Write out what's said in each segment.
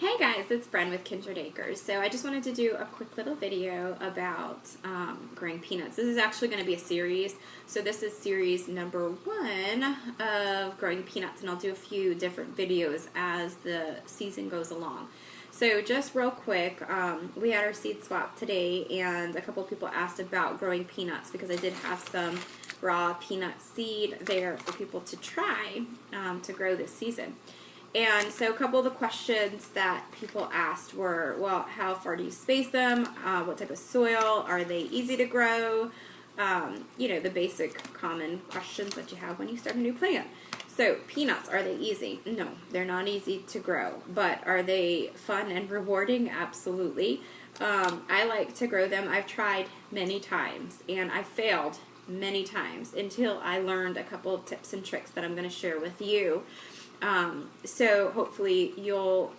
Hey guys, it's Bren with Kindred Acres. So I just wanted to do a quick little video about growing peanuts. This is actually going to be a series. So this is series number 1 of growing peanuts, and I'll do a few different videos as the season goes along. So just real quick, we had our seed swap today, and a couple people asked about growing peanuts because I did have some raw peanut seed there for people to try to grow this season. And so a couple of the questions that people asked were, well, how far do you space them? What type of soil? Are they easy to grow? You know, the basic common questions that you have when you start a new plant. So peanuts, are they easy? No, they're not easy to grow. But are they fun and rewarding? Absolutely. I like to grow them. I've tried many times, and I failed many times until I learned a couple of tips and tricks that I'm going to share with you. So hopefully you'll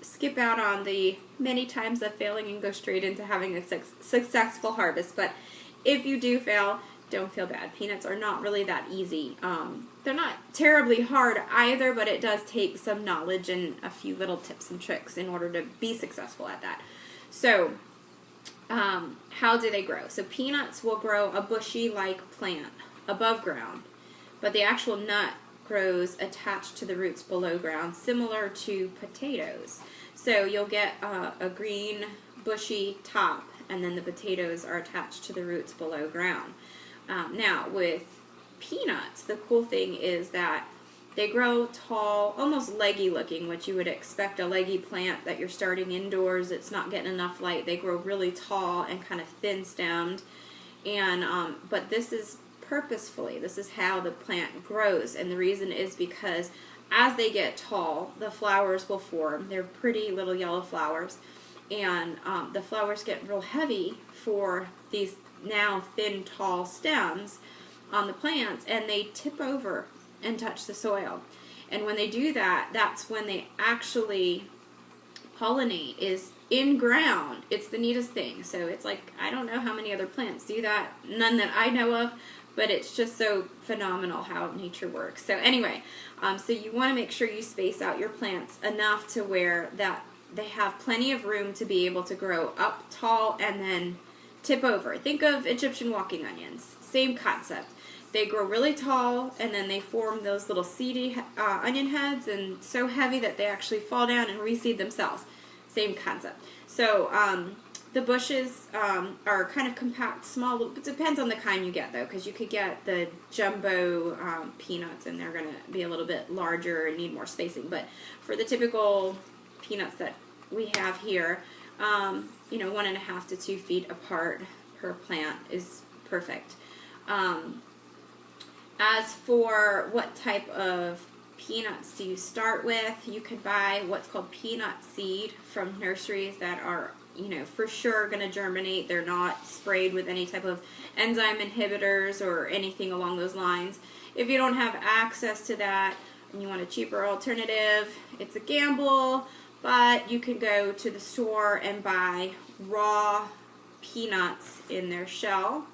skip out on the many times of failing and go straight into having a successful harvest. But if you do fail, don't feel bad. Peanuts are not really that easy. They're not terribly hard either, but it does take some knowledge and a few little tips and tricks in order to be successful at that. So how do they grow? So peanuts will grow a bushy-like plant above ground, but the actual nut grows attached to the roots below ground, similar to potatoes. So you'll get a green bushy top, and then the potatoes are attached to the roots below ground. Now with peanuts, the cool thing is that they grow tall, almost leggy looking, which you would expect a leggy plant that you're starting indoors. It's not getting enough light. They grow really tall and kind of thin stemmed, and but this is purposefully. This is how the plant grows, and the reason is because as they get tall, the flowers will form. They're pretty little yellow flowers, and the flowers get real heavy for these now thin, tall stems on the plants, and they tip over and touch the soil. And when they do that, that's when they actually pollinate, is in ground. It's the neatest thing. So it's like, I don't know how many other plants do that, none that I know of, but it's just so phenomenal how nature works. So anyway, so you want to make sure you space out your plants enough to where that they have plenty of room to be able to grow up tall and then tip over. Think of Egyptian walking onions. Same concept. They grow really tall, and then they form those little seedy onion heads, and so heavy that they actually fall down and reseed themselves. Same concept. So the bushes are kind of compact, small. It depends on the kind you get, though, because you could get the jumbo peanuts, and they're going to be a little bit larger and need more spacing. But for the typical peanuts that we have here, you know, 1.5 to 2 feet apart per plant is perfect. As for what type of peanuts do you start with, you could buy what's called peanut seed from nurseries that are, you know, for sure going to germinate. They're not sprayed with any type of enzyme inhibitors or anything along those lines. If you don't have access to that and you want a cheaper alternative, it's a gamble, but you can go to the store and buy raw peanuts in their shell.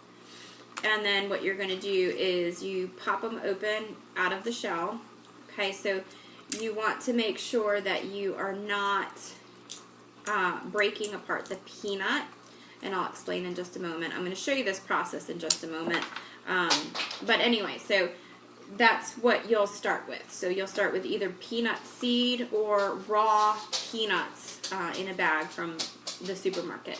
And then what you're going to do is you pop them open out of the shell. Okay, so you want to make sure that you are not breaking apart the peanut, and I'll explain in just a moment. I'm going to show you this process in just a moment. But anyway, so that's what you'll start with. So you'll start with either peanut seed or raw peanuts in a bag from the supermarket.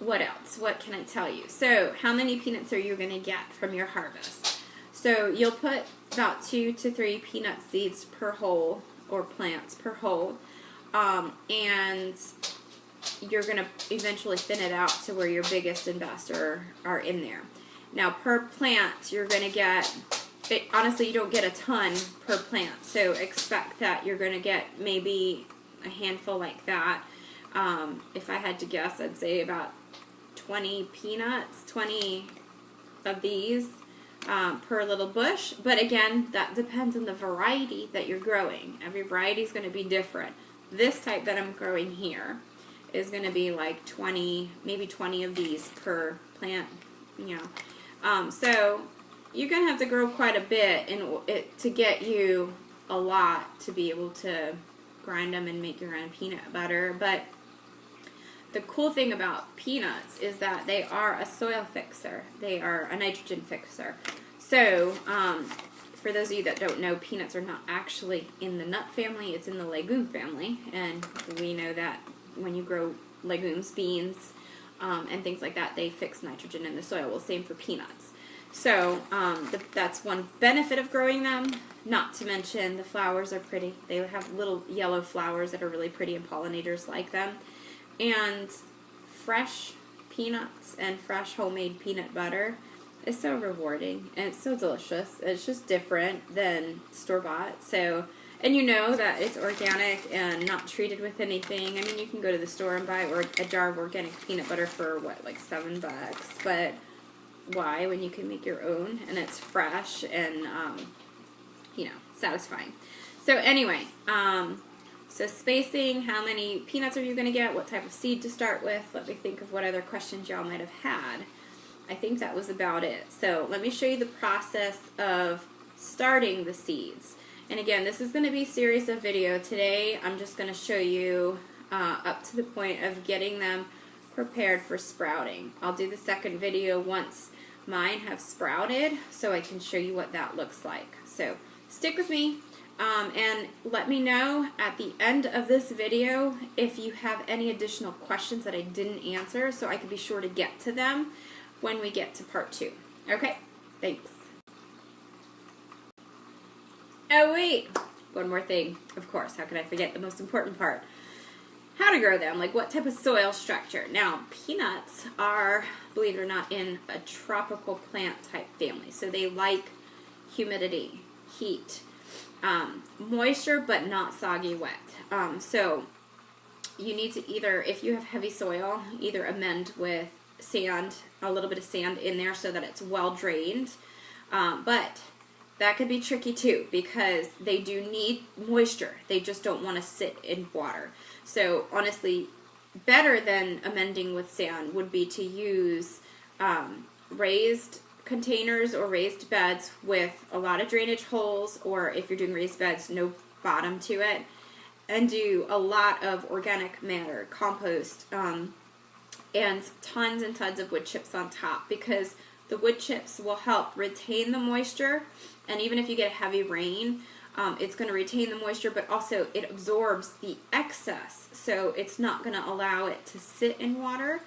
What else? What can I tell you? So how many peanuts are you going to get from your harvest? So you'll put about 2 to 3 peanut seeds per hole, or plants per hole, and you're going to eventually thin it out to where your biggest and best are in there. Now per plant, you're going to get, honestly, you don't get a ton per plant, so expect that you're going to get maybe a handful like that. If I had to guess, I'd say about 20 peanuts, 20 of these per little bush. But again, that depends on the variety that you're growing. Every variety is going to be different. This type that I'm growing here is going to be like 20, maybe 20 of these per plant, you know. So you're going to have to grow quite a bit to get you a lot to be able to grind them and make your own peanut butter. But the cool thing about peanuts is that they are a soil fixer. They are a nitrogen fixer. So, for those of you that don't know, peanuts are not actually in the nut family, it's in the legume family. And we know that when you grow legumes, beans, and things like that, they fix nitrogen in the soil. Well, same for peanuts. So, that's one benefit of growing them. Not to mention the flowers are pretty. They have little yellow flowers that are really pretty, and pollinators like them. And fresh peanuts and fresh homemade peanut butter is so rewarding, and it's so delicious. It's just different than store-bought. So, and you know that it's organic and not treated with anything. I mean, you can go to the store and buy a jar of organic peanut butter for, what, like $7? But why when you can make your own, and it's fresh and, you know, satisfying. So anyway, so spacing, how many peanuts are you going to get, what type of seed to start with, let me think of what other questions y'all might have had. I think that was about it. So let me show you the process of starting the seeds. And again, this is going to be a series of video. Today I'm just going to show you up to the point of getting them prepared for sprouting. I'll do the second video once mine have sprouted so I can show you what that looks like. So stick with me. And let me know at the end of this video if you have any additional questions that I didn't answer, so I can be sure to get to them when we get to part 2. Okay? Thanks. Oh wait, one more thing. Of course, how could I forget the most important part? How to grow them, like what type of soil structure. Now, peanuts are, believe it or not, in a tropical plant type family. So they like humidity, heat, moisture, but not soggy wet. So you need to either, if you have heavy soil, either amend with sand, a little bit of sand in there so that it's well drained. But that could be tricky too, because they do need moisture. They just don't want to sit in water. So honestly, better than amending with sand would be to use raised containers or raised beds with a lot of drainage holes, or if you're doing raised beds, no bottom to it, and do a lot of organic matter, compost, and tons and tons of wood chips on top, because the wood chips will help retain the moisture, and even if you get a heavy rain, it's going to retain the moisture, but also it absorbs the excess, so it's not going to allow it to sit in water.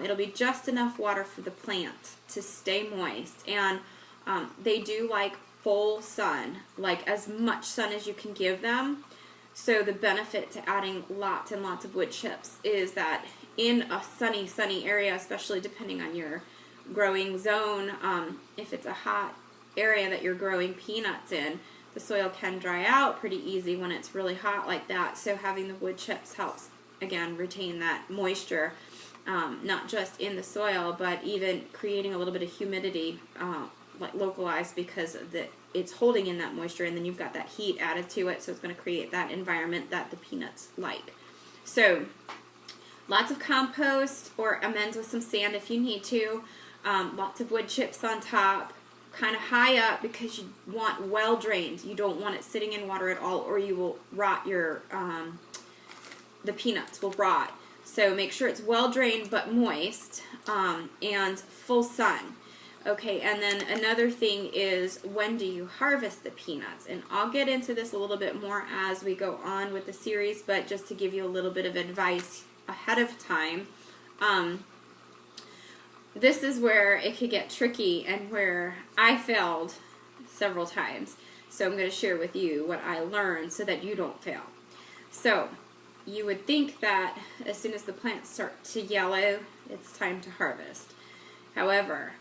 It'll be just enough water for the plant to stay moist, and they do like full sun, like as much sun as you can give them. So the benefit to adding lots and lots of wood chips is that in a sunny area, especially depending on your growing zone, if it's a hot area that you're growing peanuts in, the soil can dry out pretty easy when it's really hot like that. So having the wood chips helps, again, retain that moisture. Not just in the soil, but even creating a little bit of humidity, like localized, because it's holding in that moisture, and then you've got that heat added to it, so it's going to create that environment that the peanuts like. So lots of compost, or amend with some sand if you need to, lots of wood chips on top, kind of high up, because you want well drained. You don't want it sitting in water at all, or you will rot your, the peanuts will rot. So make sure it's well drained but moist, and full sun. Okay, and then another thing is, when do you harvest the peanuts? And I'll get into this a little bit more as we go on with the series, but just to give you a little bit of advice ahead of time, this is where it could get tricky and where I failed several times. So I'm going to share with you what I learned so that you don't fail. So you would think that as soon as the plants start to yellow, it's time to harvest. However,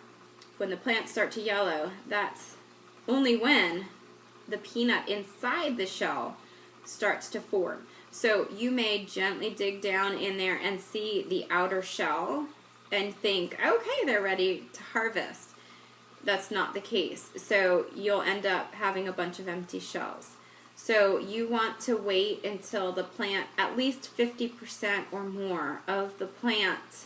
when the plants start to yellow, that's only when the peanut inside the shell starts to form. So you may gently dig down in there and see the outer shell and think, okay, they're ready to harvest. That's not the case. So you'll end up having a bunch of empty shells. So you want to wait until the plant, at least 50% or more of the plant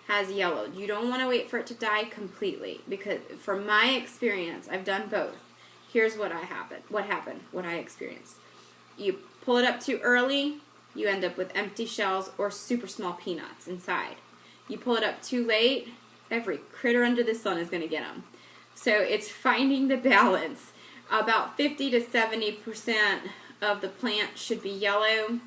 has yellowed. You don't want to wait for it to die completely, because from my experience, I've done both. Here's what I experienced. you pull it up too early, you end up with empty shells or super small peanuts inside. You pull it up too late, every critter under the sun is going to get them. So it's finding the balance. About 50 to 70% of the plant should be yellow,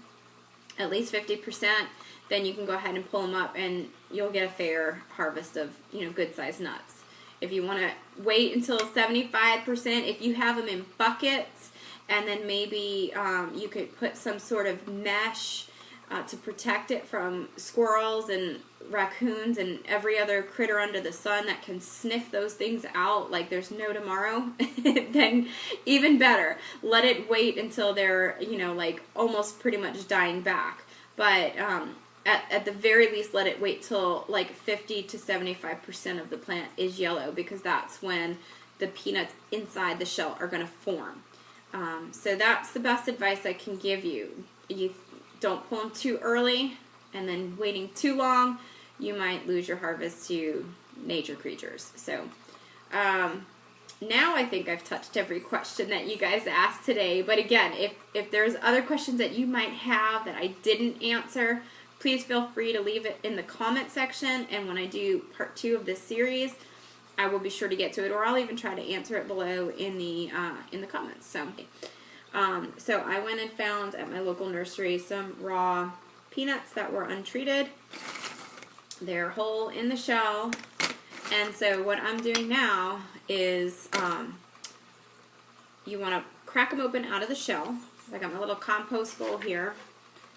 at least 50%. Then you can go ahead and pull them up and you'll get a fair harvest of, good sized nuts. If you want to wait until 75%, if you have them in buckets, and then maybe you could put some sort of mesh to protect it from squirrels and raccoons and every other critter under the sun that can sniff those things out like there's no tomorrow, then even better. Let it wait until they're, like almost pretty much dying back. But at the very least, let it wait till like 50 to 75% of the plant is yellow, because that's when the peanuts inside the shell are going to form. So that's the best advice I can give you. You don't pull them too early, and then waiting too long, you might lose your harvest to nature creatures. So now I think I've touched every question that you guys asked today. But again, if there's other questions that you might have that I didn't answer, please feel free to leave it in the comment section. And when I do part 2 of this series, I will be sure to get to it, or I'll even try to answer it below in the comments. So I went and found at my local nursery some raw peanuts that were untreated. They're whole in the shell, and so what I'm doing now is you want to crack them open out of the shell. I got my little compost bowl here.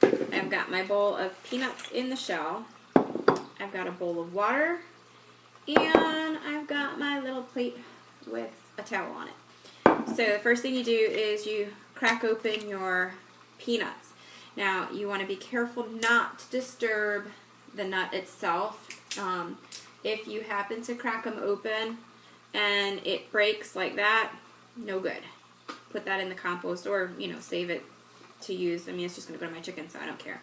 I've got my bowl of peanuts in the shell. I've got a bowl of water. And I've got my little plate with a towel on it. So the first thing you do is you crack open your peanuts. Now you want to be careful not to disturb the nut itself. If you happen to crack them open and it breaks like that, no good. Put that in the compost, or save it to use. I mean, it's just going to go to my chicken, so I don't care.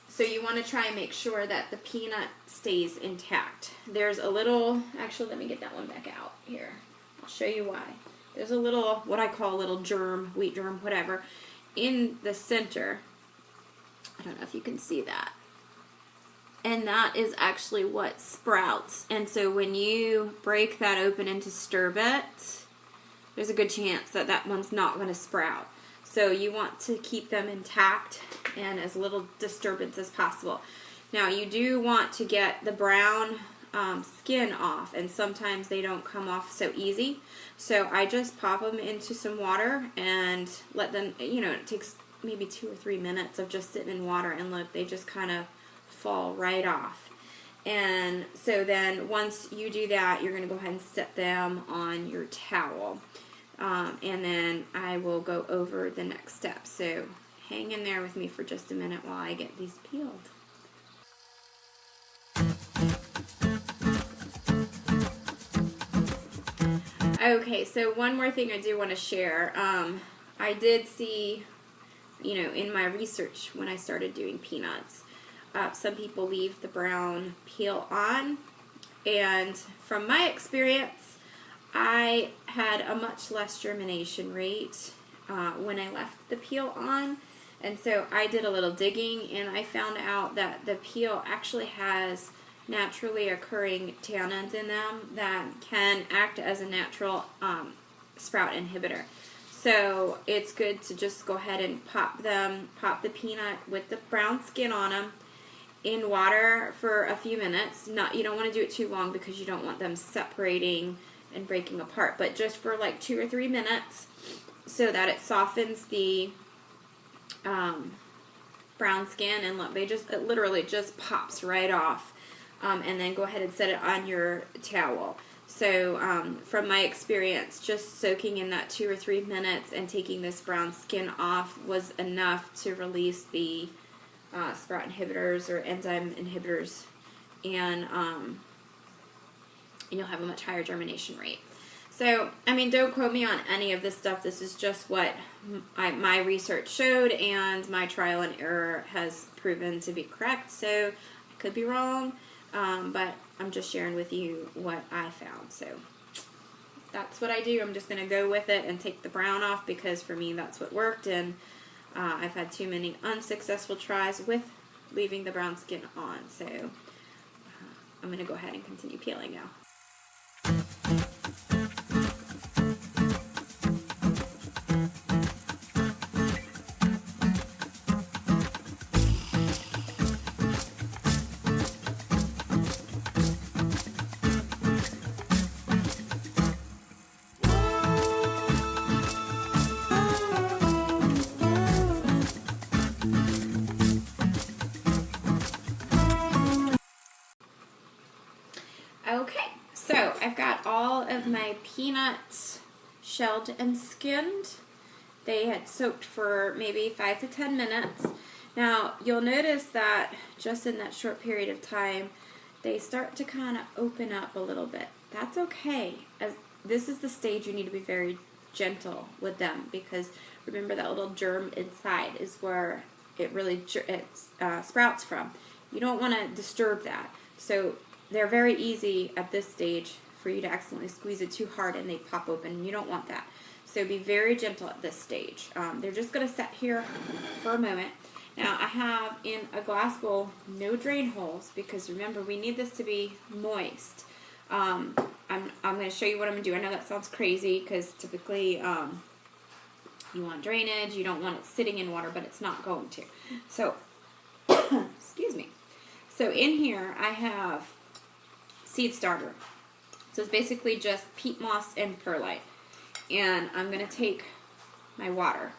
So you want to try and make sure that the peanut stays intact. There's a little, actually let me get that one back out here. I'll show you why. There's a little, what I call a little germ, wheat germ, whatever, in the center. I don't know if you can see that. And that is actually what sprouts. And so when you break that open and disturb it, there's a good chance that that one's not going to sprout. So you want to keep them intact and as little disturbance as possible. Now you do want to get the brown skin off, and sometimes they don't come off so easy. So I just pop them into some water and let them, it takes maybe 2 or 3 minutes of just sitting in water, and look, they just kind of fall right off. And so then once you do that, you're going to go ahead and set them on your towel. And then I will go over the next step. So hang in there with me for just a minute while I get these peeled. Okay, so one more thing I do want to share. I did see, in my research when I started doing peanuts, some people leave the brown peel on. And from my experience, I had a much less germination rate when I left the peel on. And so I did a little digging, and I found out that the peel actually has naturally occurring tannins in them that can act as a natural sprout inhibitor. So it's good to just go ahead and pop the peanut with the brown skin on them in water for a few minutes. You don't want to do it too long because you don't want them separating and breaking apart, but just for like 2 or 3 minutes so that it softens the brown skin. And look, it literally just pops right off. And then go ahead and set it on your towel. So from my experience, just soaking in that 2 or 3 minutes and taking this brown skin off was enough to release the sprout inhibitors or enzyme inhibitors, and you'll have a much higher germination rate. So, I mean, don't quote me on any of this stuff. This is just what my research showed, and my trial and error has proven to be correct. So, I could be wrong, but I'm just sharing with you what I found. So, that's what I do. I'm just going to go with it and take the brown off because for me that's what worked, and I've had too many unsuccessful tries with leaving the brown skin on. So I'm going to go ahead and continue peeling now. Okay, so I've got all of my peanuts shelled and skinned. They had soaked for maybe 5 to 10 minutes. Now, you'll notice that just in that short period of time, they start to kind of open up a little bit. That's okay. As this is the stage you need to be very gentle with them, because remember that little germ inside is where it really sprouts from. You don't want to disturb that. So they're very easy at this stage for you to accidentally squeeze it too hard and they pop open. You don't want that. So be very gentle at this stage. They're just going to set here for a moment. Now I have in a glass bowl no drain holes, because remember we need this to be moist. I'm going to show you what I'm going to do. I know that sounds crazy because typically you want drainage. You don't want it sitting in water, but it's not going to. So, excuse me. So in here I have seed starter. So it's basically just peat moss and perlite. And I'm going to take my water.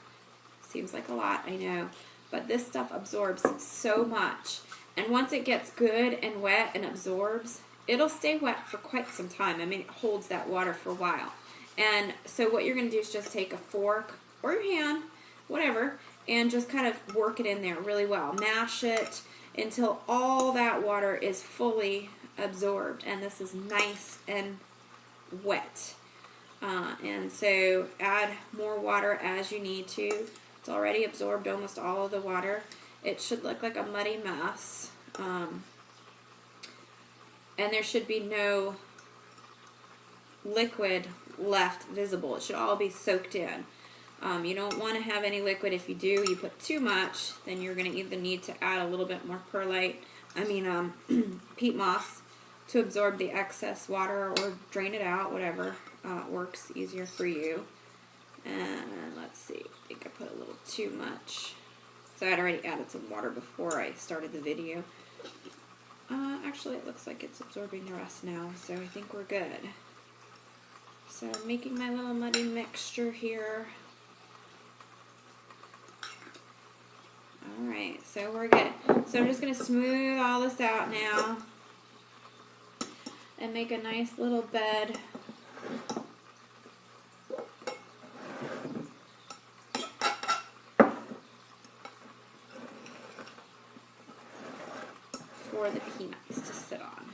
Seems like a lot, I know. But this stuff absorbs so much. And once it gets good and wet and absorbs, it'll stay wet for quite some time. I mean, it holds that water for a while. And so what you're going to do is just take a fork or your hand, whatever, and just kind of work it in there really well. Mash it until all that water is fully absorbed, and this is nice and wet. And so add more water as you need to. It's already absorbed almost all of the water. It should look like a muddy mess. And there should be no liquid left visible. It should all be soaked in. You don't want to have any liquid. If you do, you put too much, then you're going to either need to add a little bit more peat moss to absorb the excess water, or drain it out, whatever works easier for you. And let's see, I think I put a little too much. So I had already added some water before I started the video. Actually, it looks like it's absorbing the rest now, so I think we're good. So I'm making my little muddy mixture here. Alright, so we're good. So I'm just going to smooth all this out now and make a nice little bed. For the peanuts to sit on.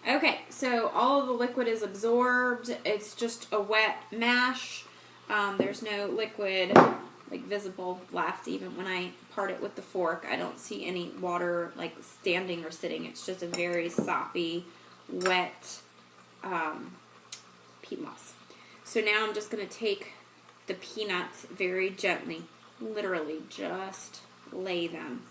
Okay, so all of the liquid is absorbed. It's just a wet mash. There's no liquid like visible left. Even when I part it with the fork, I don't see any water like standing or sitting. It's just a very soppy, wet peat moss. So now I'm just going to take the peanuts very gently, literally just lay them.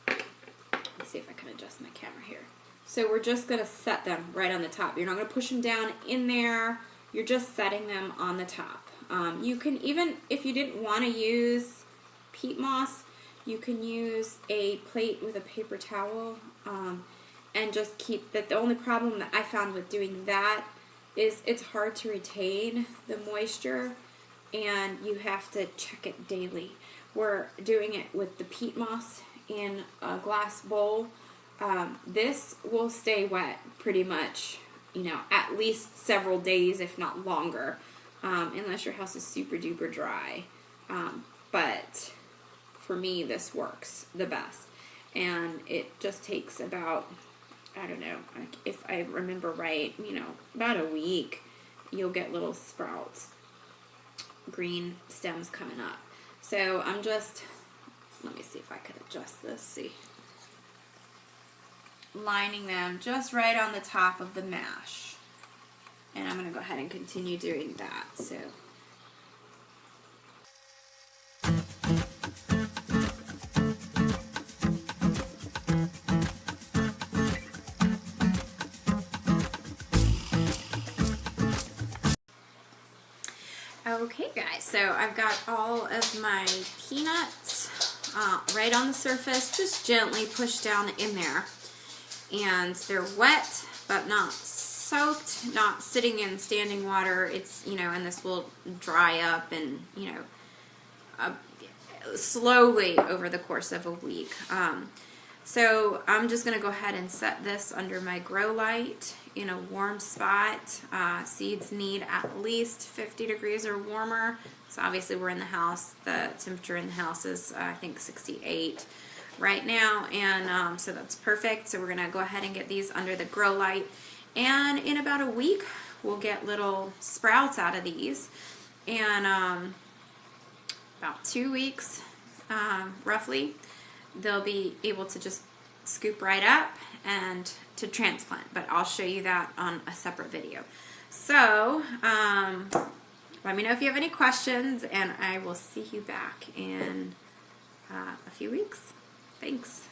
Let's see if I can adjust my camera here. So we're just going to set them right on the top. You're not going to push them down in there. You're just setting them on the top. You can even, if you didn't want to use peat moss, you can use a plate with a paper towel and just keep that. The only problem that I found with doing that is it's hard to retain the moisture, and you have to check it daily. We're doing it with the peat moss in a glass bowl. This will stay wet pretty much, you know, at least several days, if not longer, unless your house is super duper dry. But for me, this works the best. And it just takes about, I don't know, if I remember right, you know, about a week, you'll get little sprouts, green stems coming up. So I'm just let me see if I could adjust this, see. Lining them just right on the top of the mash. And I'm going to go ahead and continue doing that. So. Okay guys, so I've got all of my peanuts right on the surface, just gently pushed down in there. And they're wet, but not soaked, not sitting in standing water. It's, you know, and this will dry up and, you know, slowly over the course of a week. So I'm just going to go ahead and set this under my grow light in a warm spot. Seeds need at least 50 degrees or warmer. So obviously we're in the house. The temperature in the house is, I think, 68 right now. And so that's perfect. So we're going to go ahead and get these under the grow light. And in about a week, we'll get little sprouts out of these. And about 2 weeks, roughly, they'll be able to just scoop right up and to transplant, but I'll show you that on a separate video. So let me know if you have any questions, and I will see you back in a few weeks. Thanks.